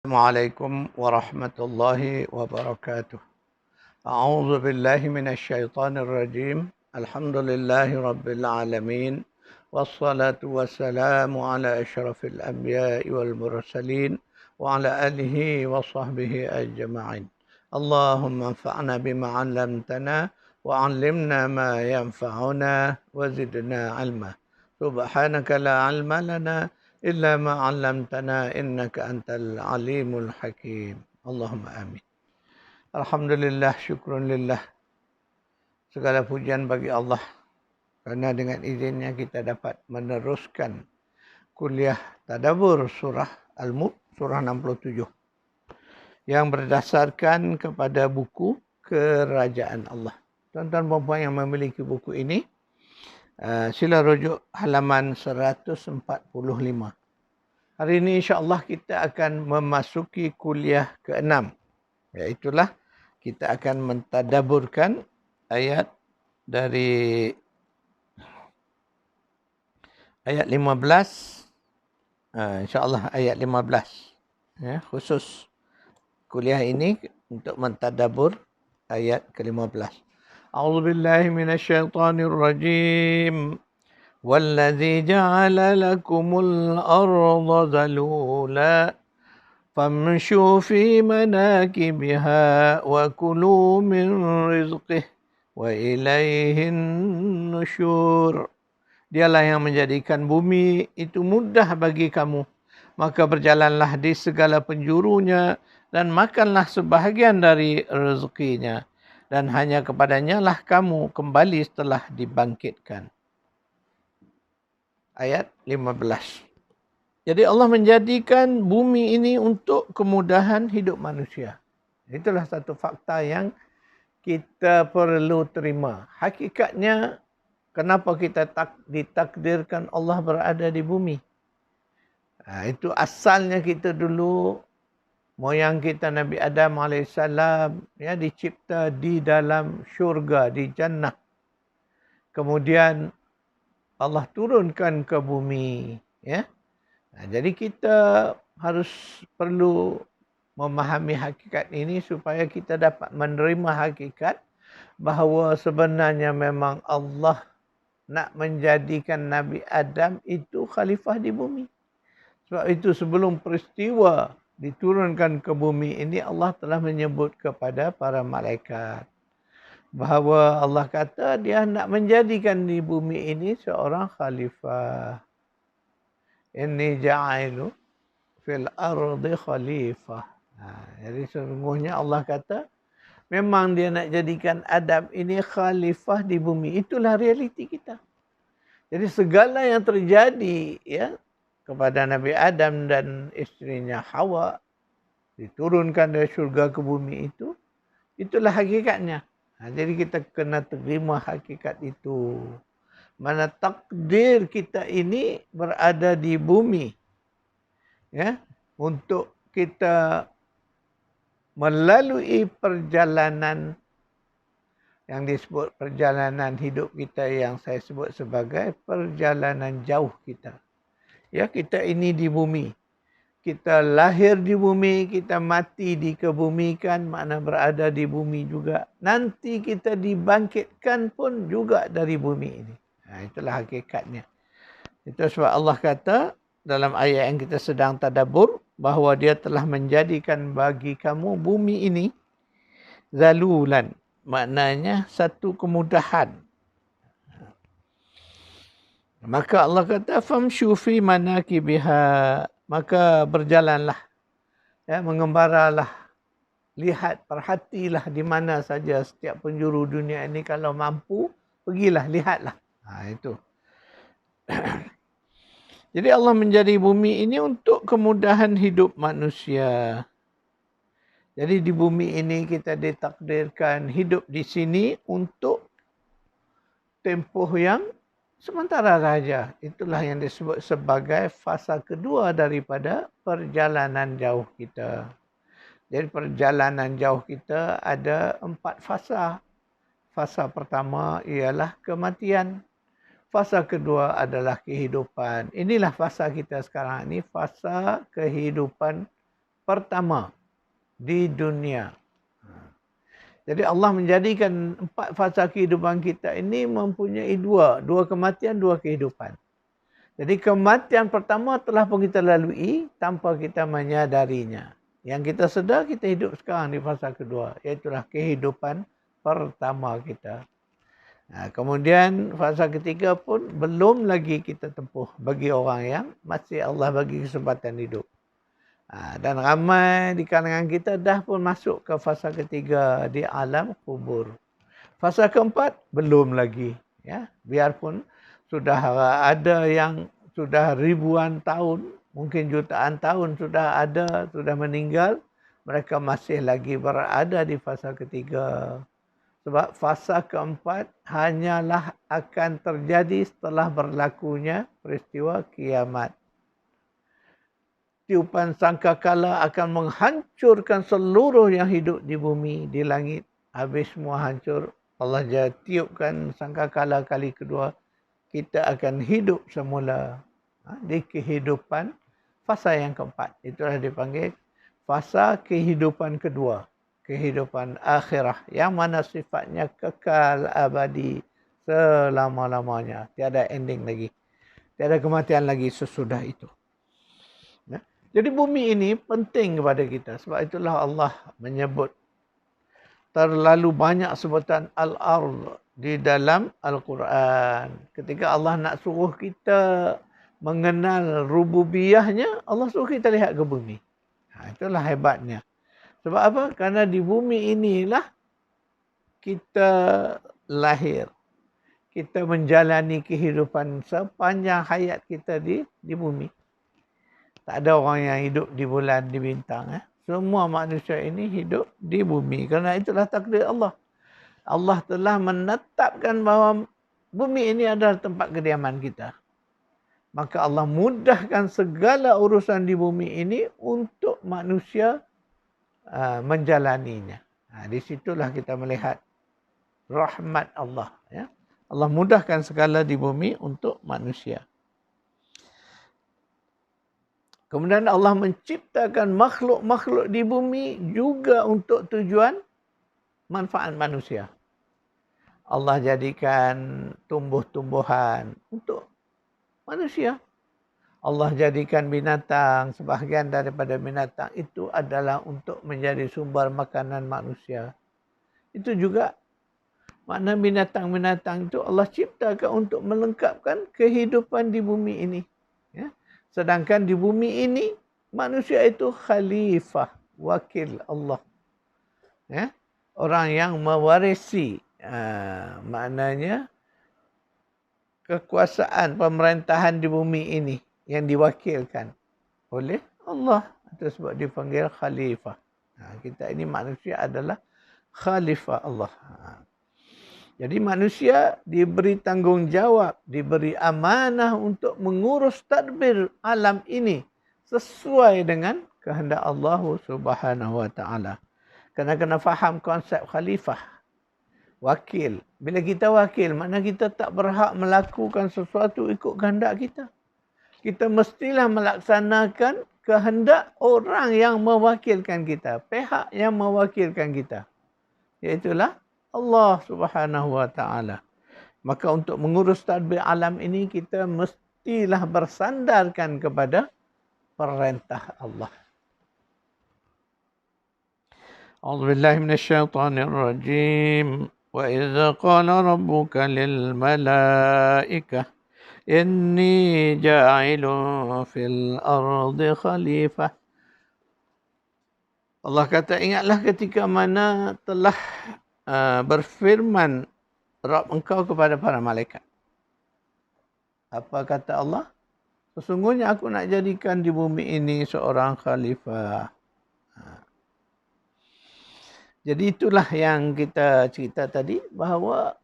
Assalamualaikum warahmatullahi wabarakatuh. A'udzu billahi minasyaitonir rajim. Alhamdulillahi rabbil alamin. Wassalatu wassalamu ala asyrafil anbiya'i wal mursalin wa ala alihi wa sahbihi ajma'in. Allahumma anfa'na bima 'allamtana wa 'allimna ma yanfa'una wa zidna 'ilma. Subhanaka la 'ilma lana illa ma 'allamtana innaka antal alimul hakim. Allahumma amin. Alhamdulillah, syukrun lillah. Segala pujian bagi Allah kerana dengan izinnya kita dapat meneruskan kuliah tadabbur surah Al-Mulk, surah 67 yang berdasarkan kepada buku Kerajaan Allah. Tuan-tuan dan puan yang memiliki buku ini, sila rujuk halaman 145. Hari ini insya-Allah kita akan memasuki kuliah ke-6. Iaitulah kita akan mentadabburkan ayat dari ayat 15, insya-Allah ayat 15. Ya, khusus kuliah ini untuk mentadabbur ayat ke-15. A'udzubillahi minasyaitonir rajim. والذي جعل لكم الأرض ذلولا فامشوا في مناكبها وكلوا من رزقه وإليه النشور. Dialah yang menjadikan bumi itu mudah bagi kamu. Maka berjalanlah di segala penjurunya dan makanlah sebahagian dari rezekinya. Dan hanya kepadanya lah kamu kembali setelah dibangkitkan. Ayat 15. Jadi Allah menjadikan bumi ini untuk kemudahan hidup manusia. Itulah satu fakta yang kita perlu terima. Hakikatnya, kenapa kita ditakdirkan Allah berada di bumi? Itu asalnya kita dulu, moyang kita Nabi Adam AS ya, dicipta di dalam syurga, di jannah. Kemudian Allah turunkan ke bumi. Ya. Jadi kita harus perlu memahami hakikat ini supaya kita dapat menerima hakikat bahawa sebenarnya memang Allah nak menjadikan Nabi Adam itu khalifah di bumi. Sebab itu sebelum peristiwa diturunkan ke bumi ini, Allah telah menyebut kepada para malaikat bahawa Allah kata dia nak menjadikan di bumi ini seorang khalifah. Inni ja'ilu fil ardi khalifah. Jadi sesungguhnya Allah kata memang dia nak jadikan Adam ini khalifah di bumi. Itulah realiti kita. Jadi segala yang terjadi ya kepada Nabi Adam dan isterinya Hawa diturunkan dari syurga ke bumi itu, itulah hakikatnya. Jadi kita kena terima hakikat itu. Mana takdir kita ini berada di bumi. Ya, untuk kita melalui perjalanan yang disebut perjalanan hidup kita yang saya sebut sebagai perjalanan jauh kita. Ya, kita ini di bumi. Kita lahir di bumi, kita mati dikebumikan, makna berada di bumi juga. Nanti kita dibangkitkan pun juga dari bumi ini. Itulah hakikatnya. Itu sebab Allah kata dalam ayat yang kita sedang tadabbur bahawa dia telah menjadikan bagi kamu bumi ini zalulan. Maknanya satu kemudahan. Maka Allah kata famshu fi manakibiha. Maka berjalanlah, ya, mengembaralah, lihat, perhatilah di mana saja setiap penjuru dunia ini. Kalau mampu, pergilah, lihatlah. Itu. Jadi Allah menjadi bumi ini untuk kemudahan hidup manusia. Jadi di bumi ini kita ditakdirkan hidup di sini untuk tempoh yang sementara saja. Itulah yang disebut sebagai fasa kedua daripada perjalanan jauh kita. Jadi perjalanan jauh kita ada 4 fasa. Fasa pertama ialah kematian. Fasa kedua adalah kehidupan. Inilah fasa kita sekarang ini, fasa kehidupan pertama di dunia. Jadi Allah menjadikan 4 fasa kehidupan kita ini mempunyai dua kematian, 2 kehidupan. Jadi kematian pertama telah pun kita lalui tanpa kita menyadarinya. Yang kita sedar, kita hidup sekarang di fasa kedua, iaitulah kehidupan pertama kita. Kemudian fasa ketiga pun belum lagi kita tempuh bagi orang yang masih Allah bagi kesempatan hidup. Dan ramai di kalangan kita dah pun masuk ke fasa ketiga di alam kubur. Fasa keempat belum lagi. Ya, biarpun sudah ada yang sudah ribuan tahun, mungkin jutaan tahun sudah ada, sudah meninggal, mereka masih lagi berada di fasa ketiga. Sebab fasa keempat hanyalah akan terjadi setelah berlakunya peristiwa kiamat. Tiupan sangkakala akan menghancurkan seluruh yang hidup di bumi, di langit. Habis semua hancur. Allah tiupkan sangkakala kali kedua. Kita akan hidup semula di kehidupan fasa yang keempat. Itulah dipanggil fasa kehidupan kedua. Kehidupan akhirah. Yang mana sifatnya kekal abadi selama-lamanya. Tiada ending lagi. Tiada kematian lagi sesudah itu. Jadi bumi ini penting kepada kita. Sebab itulah Allah menyebut terlalu banyak sebutan al-ard di dalam Al-Quran. Ketika Allah nak suruh kita mengenal rububiyahnya, Allah suruh kita lihat ke bumi. Itulah hebatnya. Sebab apa? Karena di bumi inilah kita lahir. Kita menjalani kehidupan sepanjang hayat kita di bumi. Tak ada orang yang hidup di bulan, di bintang. Semua manusia ini hidup di bumi. Kerana itulah takdir Allah. Allah telah menetapkan bahawa bumi ini adalah tempat kediaman kita. Maka Allah mudahkan segala urusan di bumi ini untuk manusia menjalaninya. Di situlah kita melihat rahmat Allah. Ya. Allah mudahkan segala di bumi untuk manusia. Kemudian Allah menciptakan makhluk-makhluk di bumi juga untuk tujuan manfaat manusia. Allah jadikan tumbuh-tumbuhan untuk manusia. Allah jadikan binatang, sebahagian daripada binatang itu adalah untuk menjadi sumber makanan manusia. Itu juga makna binatang-binatang itu Allah ciptakan untuk melengkapkan kehidupan di bumi ini. Ya. Sedangkan di bumi ini, manusia itu khalifah, wakil Allah. Ya? Orang yang mewarisi, maknanya kekuasaan pemerintahan di bumi ini yang diwakilkan oleh Allah. Itu sebab dipanggil khalifah. Kita ini manusia adalah khalifah Allah. Jadi manusia diberi tanggungjawab, diberi amanah untuk mengurus tadbir alam ini sesuai dengan kehendak Allah Subhanahu Wa Taala. Kena faham konsep khalifah, wakil. Bila kita wakil, makna kita tak berhak melakukan sesuatu ikut kehendak kita. Kita mestilah melaksanakan kehendak orang yang mewakilkan kita, pihak yang mewakilkan kita. Iaitulah Allah Subhanahu Wa Taala. Maka untuk mengurus tadbir alam ini kita mestilah bersandarkan kepada perintah Allah. A'udzubillahi minasyaitonir rajim. Wa idza qala rabbuka lil malaikah inni ja'ilun fil ardi khalifah. Allah kata, ingatlah ketika mana telah berfirman Rabb engkau kepada para malaikat. Apa kata Allah? Sesungguhnya aku nak jadikan di bumi ini seorang khalifah. Jadi itulah yang kita cerita tadi, bahawa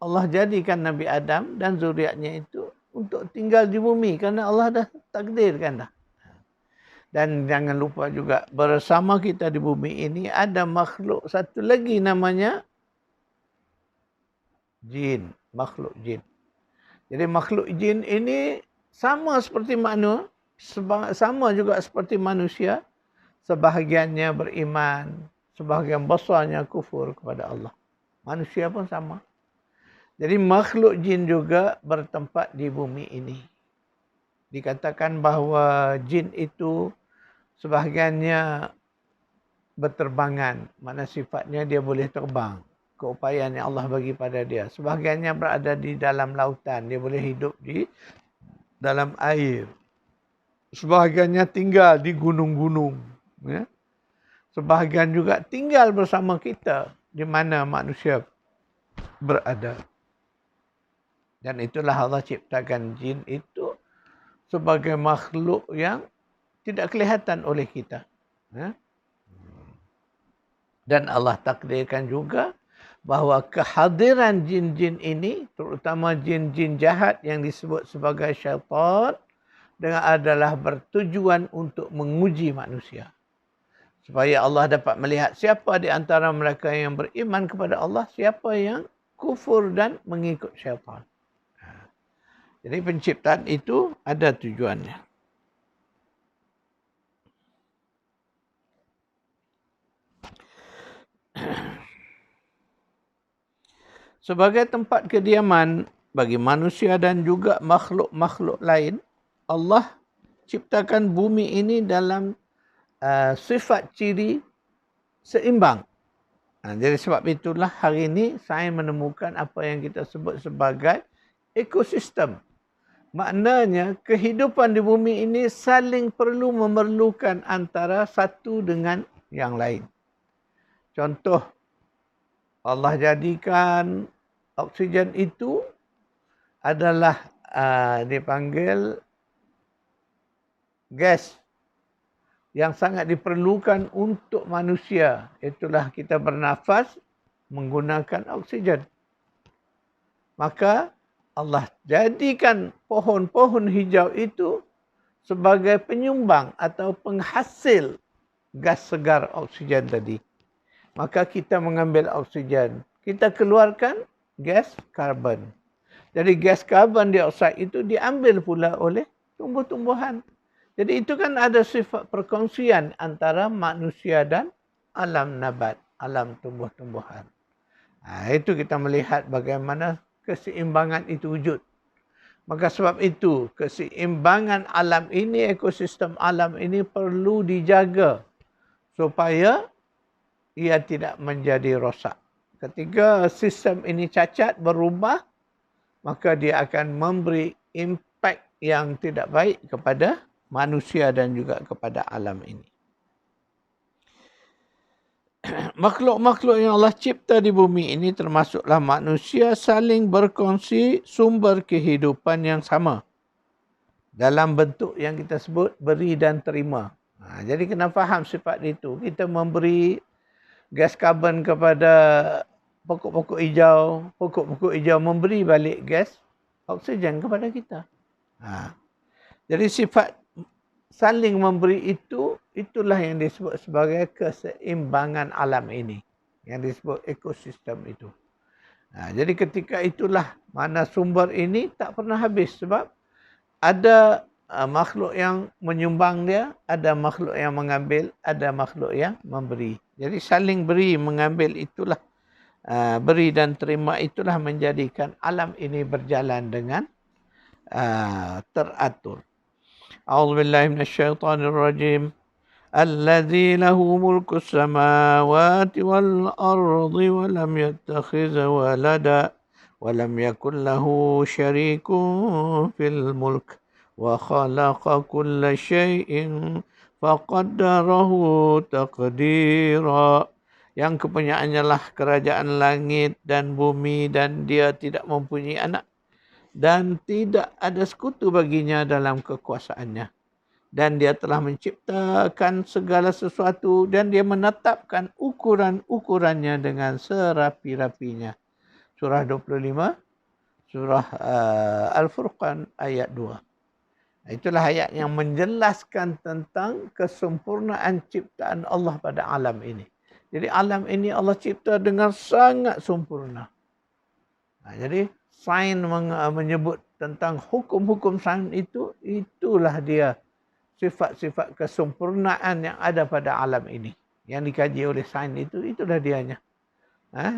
Allah jadikan Nabi Adam dan zuriatnya itu untuk tinggal di bumi. Kerana Allah dah takdirkan dah. Dan jangan lupa juga bersama kita di bumi ini ada makhluk satu lagi namanya jin. Makhluk jin. Jadi makhluk jin ini sama seperti sama juga seperti manusia. sebahagiannya beriman, sebahagian besarnya kufur kepada Allah. Manusia pun sama. Jadi makhluk jin juga bertempat di bumi ini. Dikatakan bahawa jin itu sebahagiannya berterbangan. Mana sifatnya dia boleh terbang. Keupayaan yang Allah bagi pada dia. Sebahagiannya berada di dalam lautan. Dia boleh hidup di dalam air. Sebahagiannya tinggal di gunung-gunung. Ya. Sebahagian juga tinggal bersama kita di mana manusia berada. Dan itulah Allah ciptakan jin itu sebagai makhluk yang tidak kelihatan oleh kita. Ya. Dan Allah takdirkan juga bahawa kehadiran jin-jin ini, terutama jin-jin jahat yang disebut sebagai syaitan, dengan adalah bertujuan untuk menguji manusia. Supaya Allah dapat melihat siapa di antara mereka yang beriman kepada Allah, siapa yang kufur dan mengikut syaitan. Jadi penciptaan itu ada tujuannya. Sebagai tempat kediaman bagi manusia dan juga makhluk-makhluk lain, Allah ciptakan bumi ini dalam sifat ciri seimbang. Jadi sebab itulah hari ini saya menemukan apa yang kita sebut sebagai ekosistem. Maknanya kehidupan di bumi ini saling perlu memerlukan antara satu dengan yang lain. Contoh, Allah jadikan oksigen itu adalah dipanggil gas yang sangat diperlukan untuk manusia. Itulah kita bernafas menggunakan oksigen. Maka Allah jadikan pohon-pohon hijau itu sebagai penyumbang atau penghasil gas segar oksigen tadi. Maka kita mengambil oksigen. Kita keluarkan gas karbon. Jadi gas karbon dioksida itu diambil pula oleh tumbuh-tumbuhan. Jadi itu kan ada sifat perkongsian antara manusia dan alam nabat, alam tumbuh-tumbuhan. Itu kita melihat bagaimana keseimbangan itu wujud. Maka sebab itu keseimbangan alam ini, ekosistem alam ini perlu dijaga supaya ia tidak menjadi rosak. Ketika sistem ini cacat, berubah, maka dia akan memberi impak yang tidak baik kepada manusia dan juga kepada alam ini. Makhluk-makhluk yang Allah cipta di bumi ini termasuklah manusia saling berkongsi sumber kehidupan yang sama. Dalam bentuk yang kita sebut beri dan terima. Jadi kena faham sifat itu. Kita memberi gas karbon kepada pokok-pokok hijau. Pokok-pokok hijau memberi balik gas oksigen kepada kita. Jadi sifat saling memberi itu, itulah yang disebut sebagai keseimbangan alam ini. Yang disebut ekosistem itu. Jadi ketika itulah mana sumber ini tak pernah habis. Sebab ada makhluk yang menyumbang dia, ada makhluk yang mengambil, ada makhluk yang memberi. Jadi saling beri, mengambil itulah, beri dan terima itulah menjadikan alam ini berjalan dengan teratur. A'udzubillahi minasyaitonir rajim. Alladzi lahu mulku samawati wal ardi wa lam yattakhiz walada wa lam yakul lahu syarikun fil mulk wa khalaqa kulla syai'in faqaddarahu taqdira. Yang kepunyaannya lah kerajaan langit dan bumi dan dia tidak mempunyai anak dan tidak ada sekutu baginya dalam kekuasaannya. Dan dia telah menciptakan segala sesuatu dan dia menetapkan ukuran-ukurannya dengan serapi-rapinya. Surah 25, surah Al-Furqan ayat 2. Itulah ayat yang menjelaskan tentang kesempurnaan ciptaan Allah pada alam ini. Jadi alam ini Allah cipta dengan sangat sempurna. Jadi sains menyebut tentang hukum-hukum sains itu, itulah dia sifat-sifat kesempurnaan yang ada pada alam ini. Yang dikaji oleh sains itulah dianya.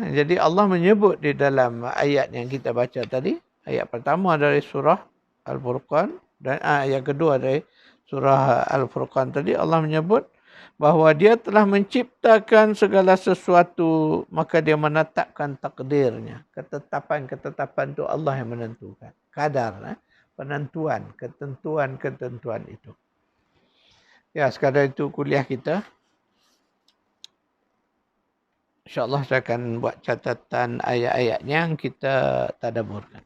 Jadi Allah menyebut di dalam ayat yang kita baca tadi, ayat pertama dari surah Al-Furqan dan ayat kedua dari surah Al-Furqan tadi, Allah menyebut bahawa dia telah menciptakan segala sesuatu, maka dia menetapkan takdirnya. Ketetapan-ketetapan itu Allah yang menentukan. Kadar, penentuan, ketentuan itu. Ya, sekadar itu kuliah kita. InsyaAllah saya akan buat catatan ayat-ayatnya yang kita tadaburkan.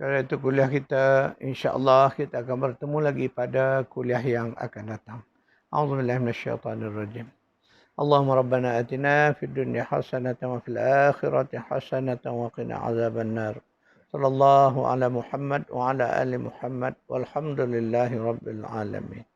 Sekarang itu kuliah kita, insyaAllah kita akan bertemu lagi pada kuliah yang akan datang. A'udzubillahi minasyaitonirrajim. Allahumma rabbana atina fid dunya hasanatan wa fil akhirati hasanatan wa qina azaban nar. Sallallahu ala Muhammad wa ala ali Muhammad walhamdulillahi rabbil alamin.